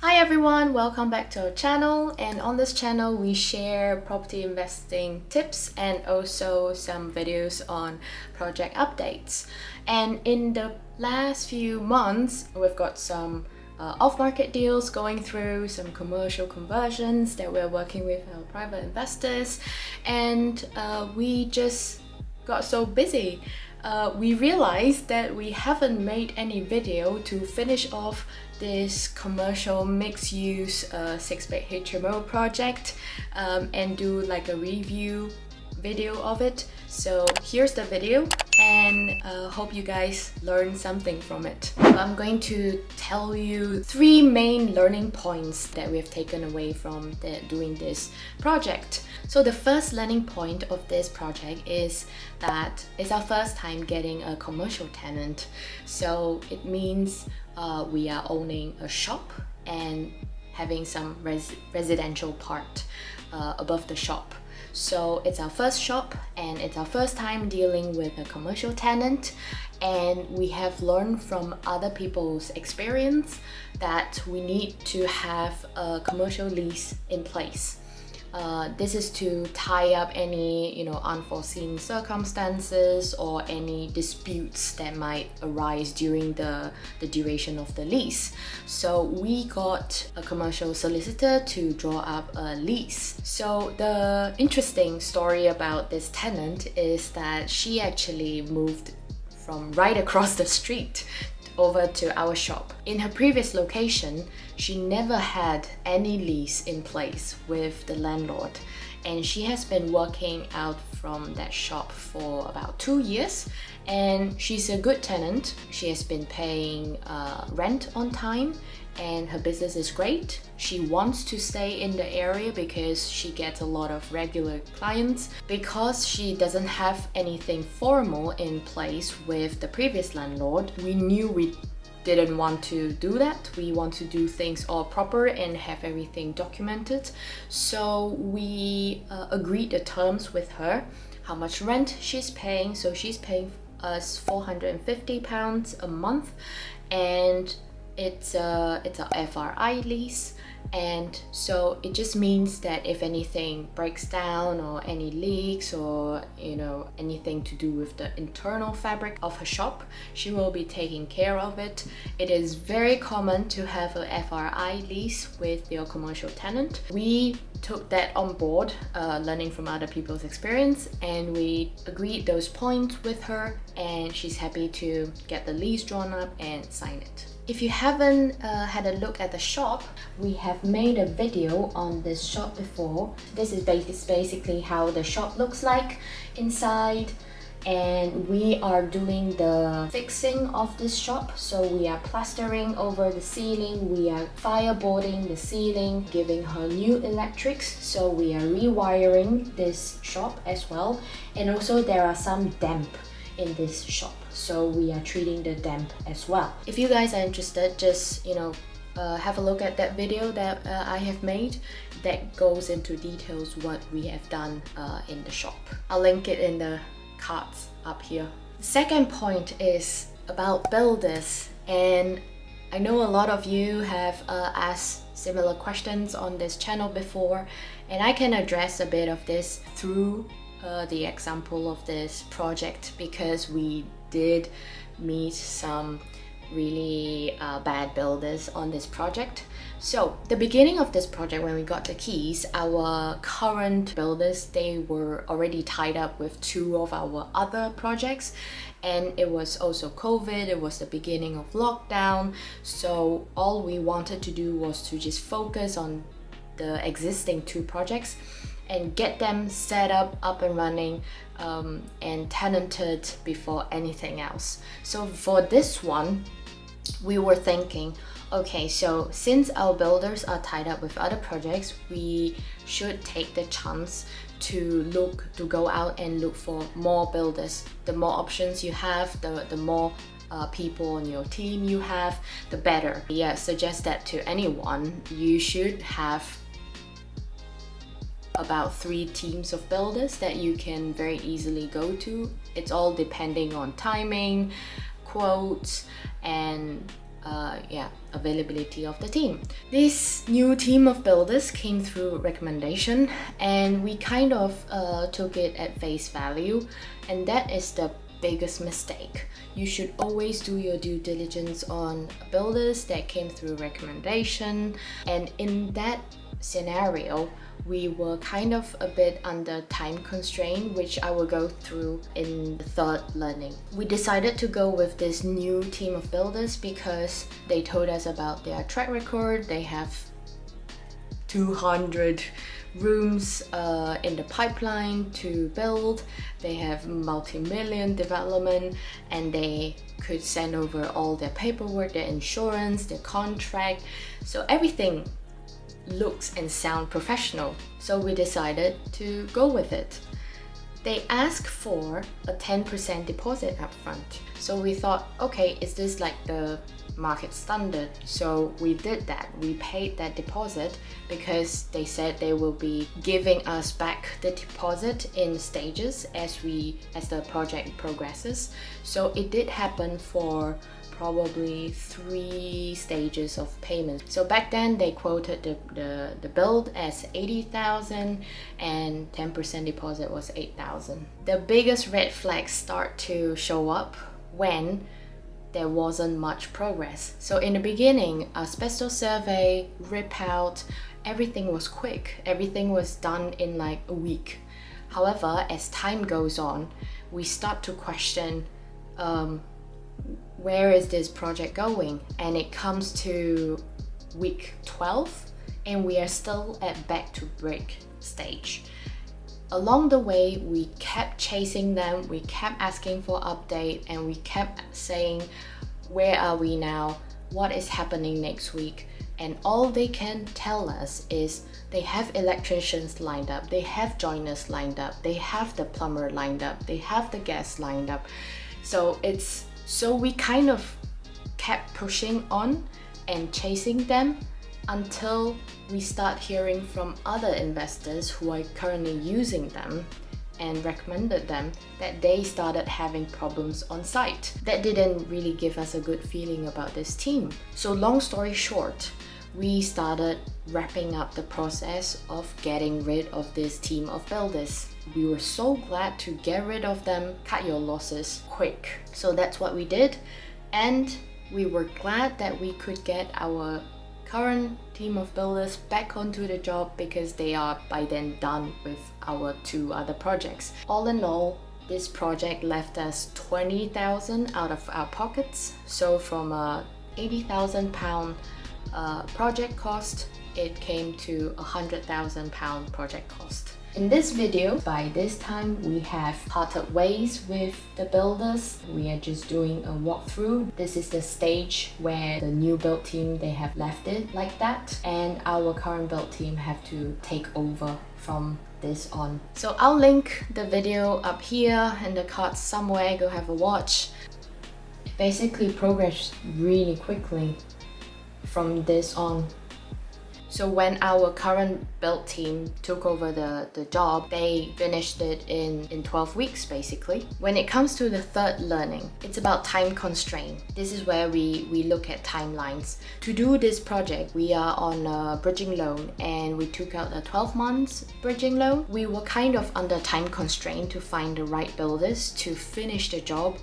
Hi everyone, welcome back to our channel, and on this channel we share property investing tips and also some videos on project updates. And in the last few months we've got some off-market deals going through, some commercial conversions that we're working with our private investors, and we just got so busy. We realized that we haven't made any video to finish off this commercial mixed-use 6-bed HMO project and do like a review video of it. So here's the video, and hope you guys learn something from it. I'm going to tell you 3 main learning points that we have taken away from doing this project. So the first learning point of this project is that it's our first time getting a commercial tenant. So it means we are owning a shop and having some residential part above the shop. So it's our first shop and it's our first time dealing with a commercial tenant, and we have learned from other people's experience that we need to have a commercial lease in place. This is to tie up any unforeseen circumstances or any disputes that might arise during the duration of the lease. So we got a commercial solicitor to draw up a lease. So the interesting story about this tenant is that she actually moved from right across the street over to our shop. In her previous location, she never had any lease in place with the landlord, and she has been working out from that shop for about 2 years, and she's a good tenant. She has been paying rent on time and her business is great. She wants to stay in the area because she gets a lot of regular clients. Because she doesn't have anything formal in place with the previous landlord, we knew we didn't want to do that. We want to do things all proper and have everything documented. So we agreed the terms with her, how much rent she's paying. So she's paying us £450 a month, and it's a FRI lease, and so it just means that if anything breaks down or any leaks or anything to do with the internal fabric of her shop, she will be taking care of it. It is very common to have a FRI lease with your commercial tenant. We took that on board, learning from other people's experience, and we agreed those points with her, and she's happy to get the lease drawn up and sign it. If you haven't had a look at the shop, we have made a video on this shop before. This is basically how the shop looks like inside, and we are doing the fixing of this shop. So we are plastering over the ceiling, we are fireboarding the ceiling, giving her new electrics. So we are rewiring this shop as well, and also there are some damp in this shop, so we are treating the damp as well. If you guys are interested, just have a look at that video that I have made that goes into details what we have done in the shop. I'll link it in the cards up here. The second point is about builders, and I know a lot of you have asked similar questions on this channel before, and I can address a bit of this through the example of this project, because we did meet some really bad builders on this project. So the beginning of this project, when we got the keys, our current builders, they were already tied up with 2 of our other projects, and it was also COVID, it was the beginning of lockdown, so all we wanted to do was to just focus on the existing 2 projects and get them set up and running and tenanted before anything else. So for this one, we were thinking, okay, so since our builders are tied up with other projects, we should take the chance to go out and look for more builders. The more options you have, the more people on your team you have, the better. Yeah, suggest that to anyone. You should have about 3 teams of builders that you can very easily go to. It's all depending on timing, quotes, and availability of the team. This new team of builders came through recommendation, and we kind of took it at face value, and that is the biggest mistake. You should always do your due diligence on builders that came through recommendation, and in that scenario we were kind of a bit under time constraint, which I will go through in the third learning. We decided to go with this new team of builders because they told us about their track record. They have 200 rooms in the pipeline to build. They have multi-million development, and they could send over all their paperwork, their insurance, their contract. So everything looks and sound professional. So we decided to go with it. They asked for a 10% deposit up front. So we thought, okay, is this like the market standard? So we did that. We paid that deposit because they said they will be giving us back the deposit in stages as the project progresses. So it did happen for probably 3 stages of payment. So back then they quoted the build as 80,000 and 10% deposit was 8,000. The biggest red flags start to show up when there wasn't much progress. So in the beginning, asbestos survey, rip out, everything was quick. Everything was done in like a week. However, as time goes on, we start to question where is this project going? And it comes to week 12 and we are still at back to break stage. Along the way, we kept chasing them, we kept asking for update, and we kept saying, where are we now? What is happening next week? And all they can tell us is they have electricians lined up, they have joiners lined up, they have the plumber lined up, they have the gas lined up. So we kind of kept pushing on and chasing them until we start hearing from other investors who are currently using them and recommended them that they started having problems on site. That didn't really give us a good feeling about this team. So long story short, we started wrapping up the process of getting rid of this team of builders. We were so glad to get rid of them, cut your losses quick. So that's what we did, and we were glad that we could get our current team of builders back onto the job because they are by then done with our 2 other projects. All in all, this project left us 20,000 out of our pockets. So from a £80,000 project cost, it came to £100,000 project cost. In this video, by this time, we have parted ways with the builders. We are just doing a walkthrough. This is the stage where the new build team, they have left it like that, and our current build team have to take over from this on. So I'll link the video up here in the cards somewhere, go have a watch. It basically progressed really quickly from this on. So when our current build team took over the job, they finished it in 12 weeks basically. When it comes to the third learning, it's about time constraint. This is where we look at timelines. To do this project, we are on a bridging loan and we took out a 12 months bridging loan. We were kind of under time constraint to find the right builders to finish the job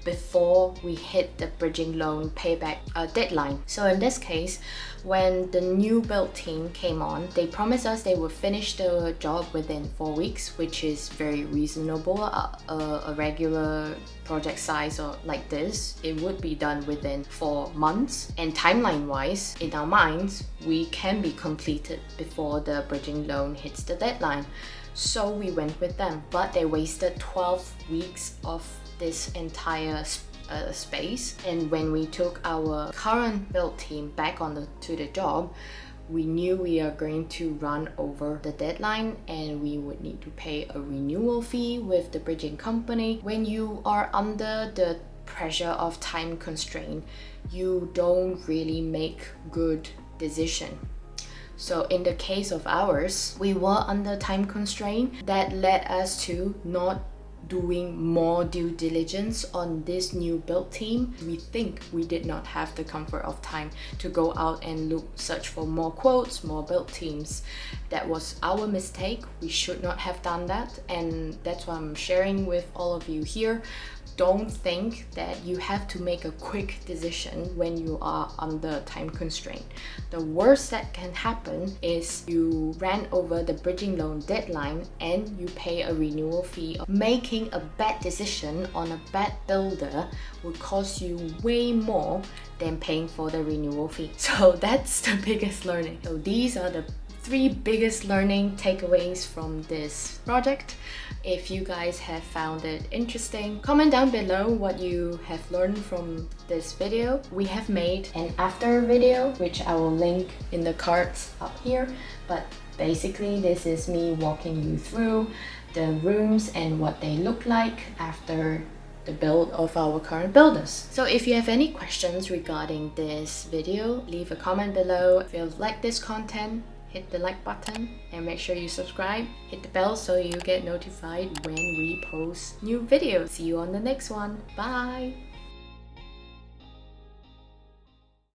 before we hit the bridging loan payback deadline. So in this case, when the new build team came on, they promised us they would finish the job within 4 weeks, which is very reasonable. A regular project size or like this, it would be done within 4 months. And timeline wise, in our minds, we can be completed before the bridging loan hits the deadline. So we went with them, but they wasted 12 weeks of this entire space. And when we took our current build team back to the job, we knew we are going to run over the deadline and we would need to pay a renewal fee with the bridging company. When you are under the pressure of time constraint, you don't really make good decision. So in the case of ours, we were under time constraint. That led us to not doing more due diligence on this new build team. We think we did not have the comfort of time to go out and search for more quotes, more build teams. That was our mistake. We should not have done that, and that's why I'm sharing with all of you here. Don't think that you have to make a quick decision when you are under time constraint. The worst that can happen is you ran over the bridging loan deadline and you pay a renewal fee. Making a bad decision on a bad builder will cost you way more than paying for the renewal fee. So that's the biggest learning. So these are the 3 biggest learning takeaways from this project. If you guys have found it interesting, comment down below what you have learned from this video. We have made an after video, which I will link in the cards up here, but basically this is me walking you through the rooms and what they look like after the build of our current builders. So if you have any questions regarding this video, leave a comment below. If you like this content, hit the like button and make sure you subscribe. Hit the bell so you get notified when we post new videos. See you on the next one. Bye!